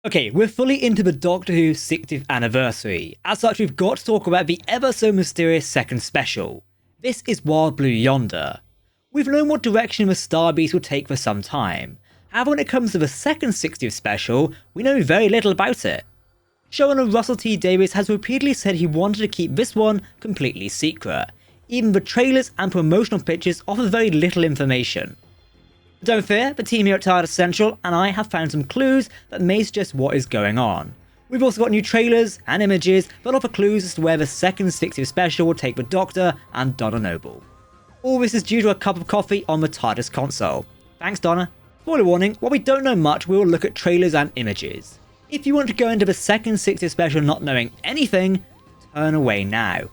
Okay, we're fully into the Doctor Who 60th anniversary. As such, we've got to talk about the ever so mysterious second special. This is Wild Blue Yonder. We've known what direction the Starbase will take for some time. However, when it comes to the second 60th special, we know very little about it. Showrunner Russell T Davies has repeatedly said he wanted to keep this one completely secret. Even the trailers and promotional pictures offer very little information. Don't fear, the team here at Tardis Central and I have found some clues that may suggest what is going on. We've also got new trailers and images that offer clues as to where the second 60th special will take the Doctor and Donna Noble. All this is due to a cup of coffee on the Tardis console. Thanks, Donna. Spoiler warning, while we don't know much, we will look at trailers and images. If you want to go into the second 60th special not knowing anything, turn away now.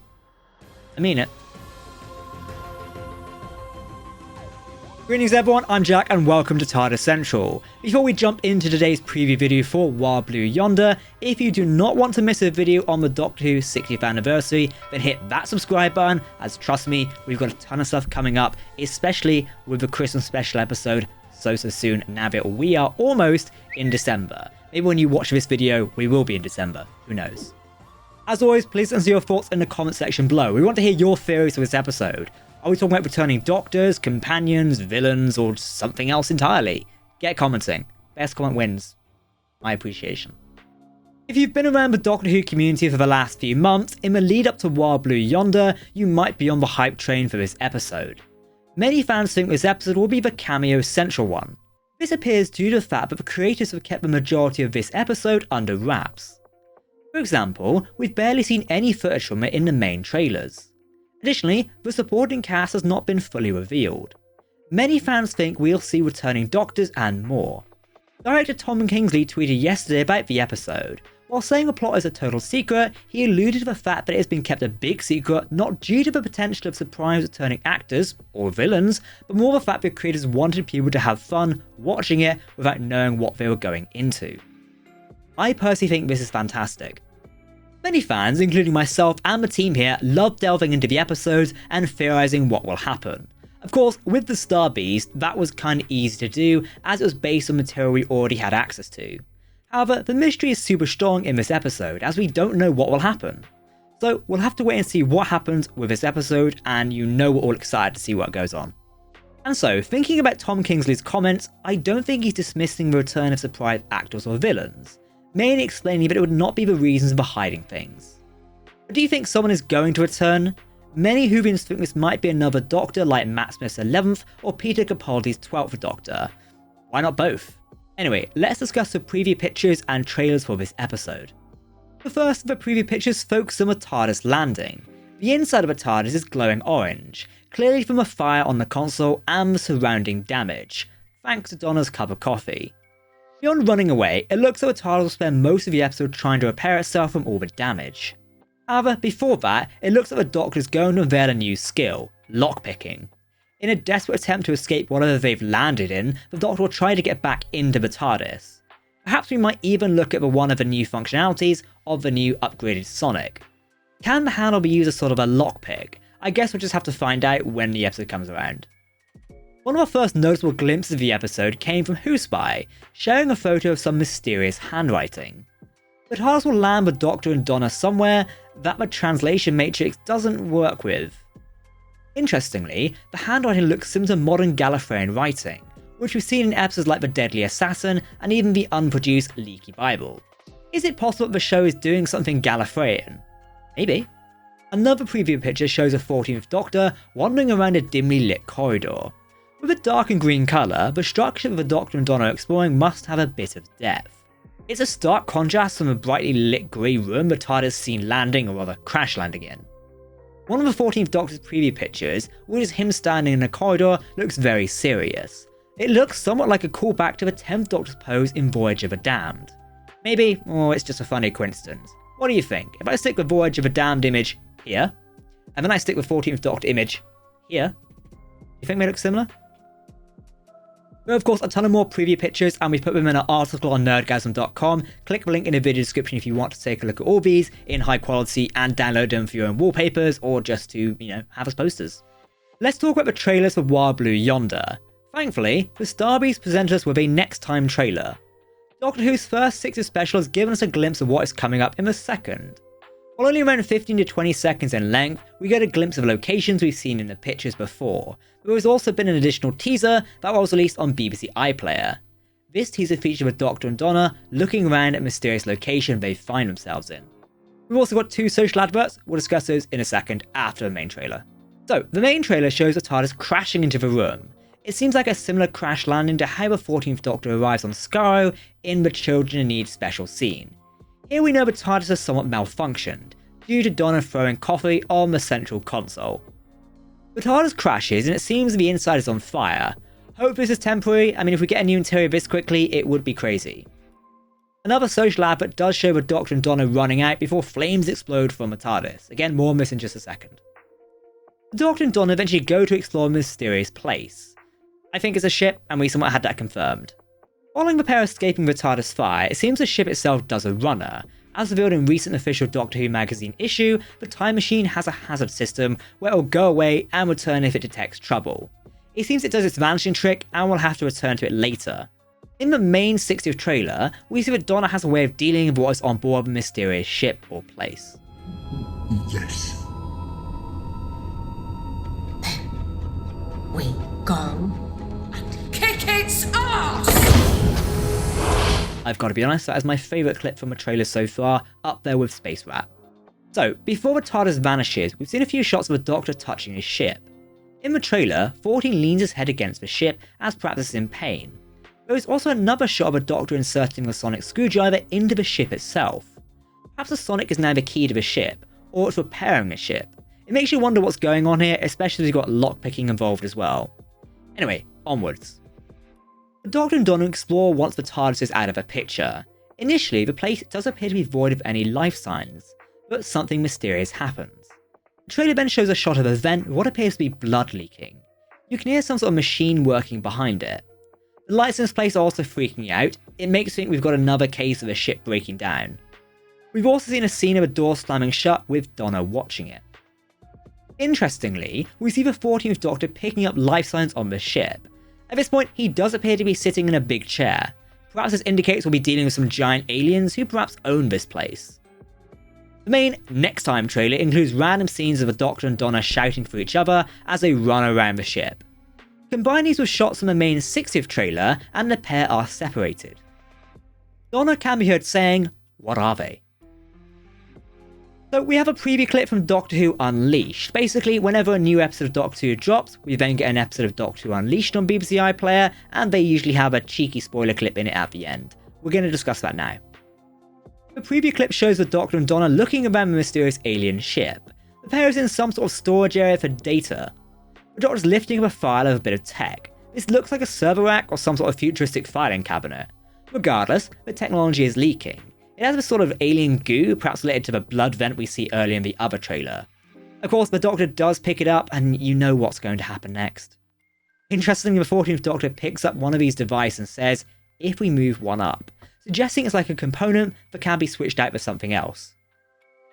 I mean it. Greetings everyone, I'm Jack and welcome to Tardis Central. Before we jump into today's preview video for Wild Blue Yonder, if you do not want to miss a video on the Doctor Who 60th anniversary, then hit that subscribe button, as trust me, we've got a ton of stuff coming up, especially with the Christmas special episode so soon now that we are almost in December. Maybe when you watch this video, we will be in December, who knows. As always, please answer your thoughts in the comment section below. We want to hear your theories for this episode. Are we talking about returning doctors, companions, villains, or something else entirely? Get commenting. Best comment wins. My appreciation. If you've been around the Doctor Who community for the last few months, in the lead up to Wild Blue Yonder, you might be on the hype train for this episode. Many fans think this episode will be the cameo central one. This appears due to the fact that the creators have kept the majority of this episode under wraps. For example, we've barely seen any footage from it in the main trailers. Additionally, the supporting cast has not been fully revealed. Many fans think we'll see returning doctors and more. Director Tom Kingsley tweeted yesterday about the episode. While saying the plot is a total secret, he alluded to the fact that it has been kept a big secret not due to the potential of surprise returning actors or villains, but more the fact that creators wanted people to have fun watching it without knowing what they were going into. I personally think this is fantastic. Many fans, including myself and the team here, love delving into the episodes and theorizing what will happen. Of course, with the Starbase, that was kinda easy to do as it was based on material we already had access to. However, the mystery is super strong in this episode as we don't know what will happen. So we'll have to wait and see what happens with this episode, and you know we're all excited to see what goes on. And so, thinking about Tom Kingsley's comments, I don't think he's dismissing the return of surprise actors or villains, mainly explaining that it would not be the reasons for hiding things. But do you think someone is going to return? Many Whovians think this might be another Doctor like Matt Smith's 11th or Peter Capaldi's 12th Doctor. Why not both? Anyway, let's discuss the preview pictures and trailers for this episode. The first of the preview pictures focuses on the TARDIS landing. The inside of the TARDIS is glowing orange, clearly from a fire on the console and the surrounding damage, thanks to Donna's cup of coffee. Beyond running away, it looks like the TARDIS will spend most of the episode trying to repair itself from all the damage. However, before that, it looks like the Doctor is going to unveil a new skill, lockpicking. In a desperate attempt to escape whatever they've landed in, the Doctor will try to get back into the TARDIS. Perhaps we might even look at one of the new functionalities of the new upgraded Sonic. Can the handle be used as sort of a lockpick? I guess we'll just have to find out when the episode comes around. One of our first noticeable glimpses of the episode came from Who Spy, showing a photo of some mysterious handwriting. The TARDIS will land the Doctor and Donna somewhere that the translation matrix doesn't work with. Interestingly, the handwriting looks similar to modern Gallifreyan writing, which we've seen in episodes like The Deadly Assassin and even the unproduced Leaky Bible. Is it possible that the show is doing something Gallifreyan? Maybe. Another preview picture shows a 14th Doctor wandering around a dimly lit corridor. With a dark and green colour, the structure that the Doctor and Donna are exploring must have a bit of depth. It's a stark contrast from the brightly lit grey room the TARDIS is seen landing, or rather crash landing in. One of the 14th Doctor's preview pictures, which is him standing in a corridor, looks very serious. It looks somewhat like a callback to the 10th Doctor's pose in Voyage of the Damned. Maybe, or it's just a funny coincidence. What do you think? If I stick the Voyage of the Damned image here, and then I stick the 14th Doctor image here, you think they look similar? There are of course a ton of more preview pictures and we've put them in an article on nerdgasm.com. Click the link in the video description if you want to take a look at all these in high quality and download them for your own wallpapers or just to, have as posters. Let's talk about the trailers for Wild Blue Yonder. Thankfully, the Starbase presented us with a next time trailer. Doctor Who's first 60th special has given us a glimpse of what is coming up in the second. While only around 15 to 20 seconds in length, we get a glimpse of locations we've seen in the pictures before, but there has also been an additional teaser that was released on BBC iPlayer. This teaser featured the Doctor and Donna looking around at a mysterious location they find themselves in. We've also got 2 social adverts, we'll discuss those in a second after the main trailer. So, the main trailer shows the TARDIS crashing into the room. It seems like a similar crash landing to how the 14th Doctor arrives on Skaro in the Children in Need special scene. Here we know the TARDIS has somewhat malfunctioned, due to Donna throwing coffee on the central console. The TARDIS crashes and it seems the inside is on fire. Hope this is temporary. I mean, if we get a new interior this quickly, it would be crazy. Another social advert does show the Doctor and Donna running out before flames explode from the TARDIS. Again, more on this in just a second. The Doctor and Donna eventually go to explore a mysterious place. I think it's a ship, and we somewhat had that confirmed. Following the pair escaping the TARDIS fire, it seems the ship itself does a runner. As revealed in recent official Doctor Who magazine issue, the time machine has a hazard system where it will go away and return if it detects trouble. It seems it does its vanishing trick and we'll have to return to it later. In the main 60th trailer, we see that Donna has a way of dealing with what is on board the mysterious ship or place. Yes. Then we go and kick its ass! I've got to be honest, that is my favourite clip from the trailer so far, up there with Space Rat. So, before the TARDIS vanishes, we've seen a few shots of the Doctor touching his ship. In the trailer, 14 leans his head against the ship as perhaps it's in pain. There is also another shot of a Doctor inserting the sonic screwdriver into the ship itself. Perhaps the sonic is now the key to the ship, or it's repairing the ship. It makes you wonder what's going on here, especially as we've got lockpicking involved as well. Anyway, onwards. The Doctor and Donna explore once the TARDIS is out of the picture. Initially, the place does appear to be void of any life signs, but something mysterious happens. The trailer then shows a shot of a vent with what appears to be blood leaking. You can hear some sort of machine working behind it. The lights in this place are also freaking out. It makes me think we've got another case of a ship breaking down. We've also seen a scene of a door slamming shut with Donna watching it. Interestingly, we see the 14th Doctor picking up life signs on the ship. At this point, he does appear to be sitting in a big chair. Perhaps this indicates we'll be dealing with some giant aliens who perhaps own this place. The main Next Time trailer includes random scenes of the Doctor and Donna shouting for each other as they run around the ship. Combine these with shots from the main 60th trailer and the pair are separated. Donna can be heard saying, "What are they?" So we have a preview clip from Doctor Who Unleashed. Basically, whenever a new episode of Doctor Who drops, we then get an episode of Doctor Who Unleashed on BBC iPlayer, and they usually have a cheeky spoiler clip in it at the end. We're going to discuss that now. The preview clip shows the Doctor and Donna looking around the mysterious alien ship. The pair is in some sort of storage area for data. The Doctor's lifting up a file of a bit of tech. This looks like a server rack or some sort of futuristic filing cabinet. Regardless, the technology is leaking. It has a sort of alien goo, perhaps related to the blood vent we see earlier in the other trailer. Of course, the Doctor does pick it up, and you know what's going to happen next. Interestingly, the 14th Doctor picks up one of these devices and says, "If we move one up," suggesting it's like a component that can be switched out for something else.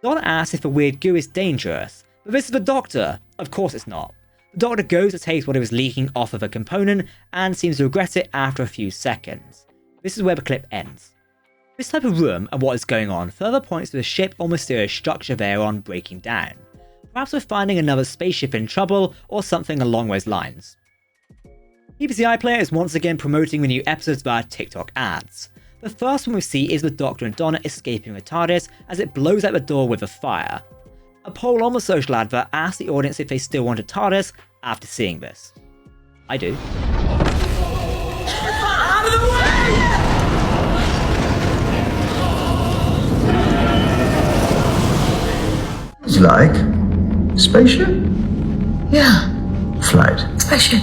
Donna asks if the weird goo is dangerous, but this is the Doctor. Of course it's not. The Doctor goes to taste what it was leaking off of a component, and seems to regret it after a few seconds. This is where the clip ends. This type of room and what is going on further points to the ship or mysterious structure they're on breaking down. Perhaps we're finding another spaceship in trouble or something along those lines. BBC iPlayer is once again promoting the new episodes via TikTok ads. The first one we see is the Doctor and Donna escaping the TARDIS as it blows out the door with a fire. A poll on the social advert asks the audience if they still want a TARDIS after seeing this. I do. Out of the way! It's like spaceship? Yeah, Flight. spaceship.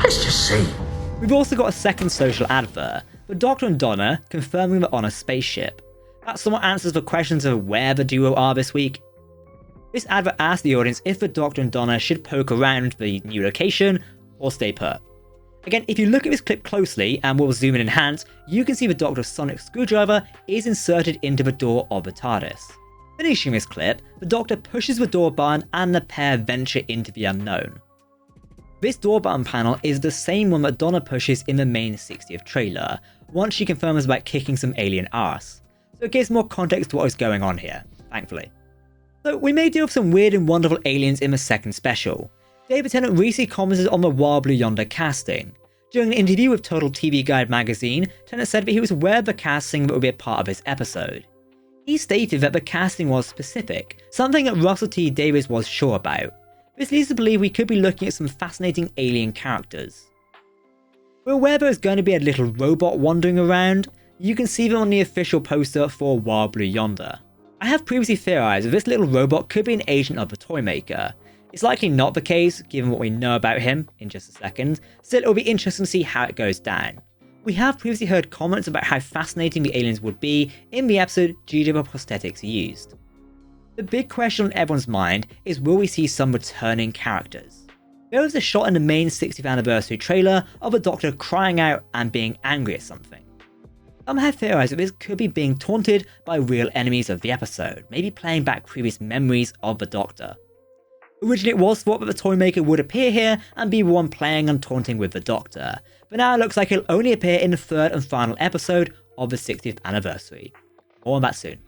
Let's just see. We've also got a second social advert, the Doctor and Donna confirming they're on a spaceship. That somewhat answers the questions of where the duo are this week. This advert asks the audience if the Doctor and Donna should poke around the new location or stay put. Again, if you look at this clip closely, and we'll zoom in and enhance, you can see the Doctor's sonic screwdriver is inserted into the door of the TARDIS. Finishing this clip, the Doctor pushes the door button and the pair venture into the unknown. This door button panel is the same one that Donna pushes in the main 60th trailer, once she confirms about kicking some alien arse. So it gives more context to what is going on here, thankfully. So we may deal with some weird and wonderful aliens in the second special. David Tennant recently commented on the Wild Blue Yonder casting. During an interview with Total TV Guide magazine, Tennant said that he was aware of the casting that would be a part of his episode. He stated that the casting was specific, something that Russell T Davies was sure about. This leads to believe we could be looking at some fascinating alien characters. We're aware there is going to be a little robot wandering around. You can see them on the official poster for Wild Blue Yonder. I have previously theorized that this little robot could be an agent of the toy maker. It's likely not the case, given what we know about him in just a second, still it will be interesting to see how it goes down. We have previously heard comments about how fascinating the aliens would be in the episode due to the prosthetics used. The big question on everyone's mind is, will we see some returning characters? There was a shot in the main 60th anniversary trailer of a Doctor crying out and being angry at something. Some have theorized that this could be being taunted by real enemies of the episode, maybe playing back previous memories of the Doctor. Originally it was thought that the toy maker would appear here and be one playing and taunting with the Doctor, but now it looks like he'll only appear in the third and final episode of the 60th anniversary. More on that soon.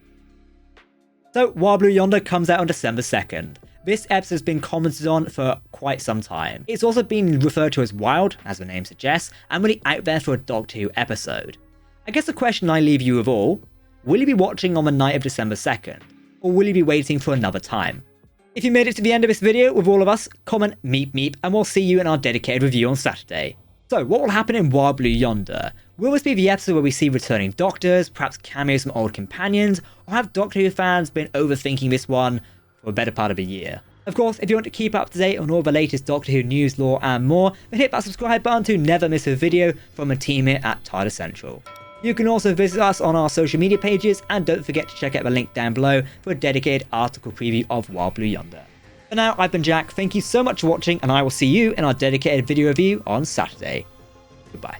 So Wild Blue Yonder comes out on December 2nd. This episode has been commented on for quite some time. It's also been referred to as Wild, as the name suggests, and really out there for a Doctor Who episode. I guess the question I leave you with all, will you be watching on the night of December 2nd, or will you be waiting for another time? If you made it to the end of this video with all of us, comment meep meep and we'll see you in our dedicated review on Saturday. So what will happen in Wild Blue Yonder? Will this be the episode where we see returning Doctors, perhaps cameos from old companions, or have Doctor Who fans been overthinking this one for a better part of a year? Of course, if you want to keep up to date on all the latest Doctor Who news, lore and more, then hit that subscribe button to never miss a video from the team here at Tardis Central. You can also visit us on our social media pages, and don't forget to check out the link down below for a dedicated article preview of Wild Blue Yonder. For now, I've been Jack, thank you so much for watching, and I will see you in our dedicated video review on Saturday. Goodbye.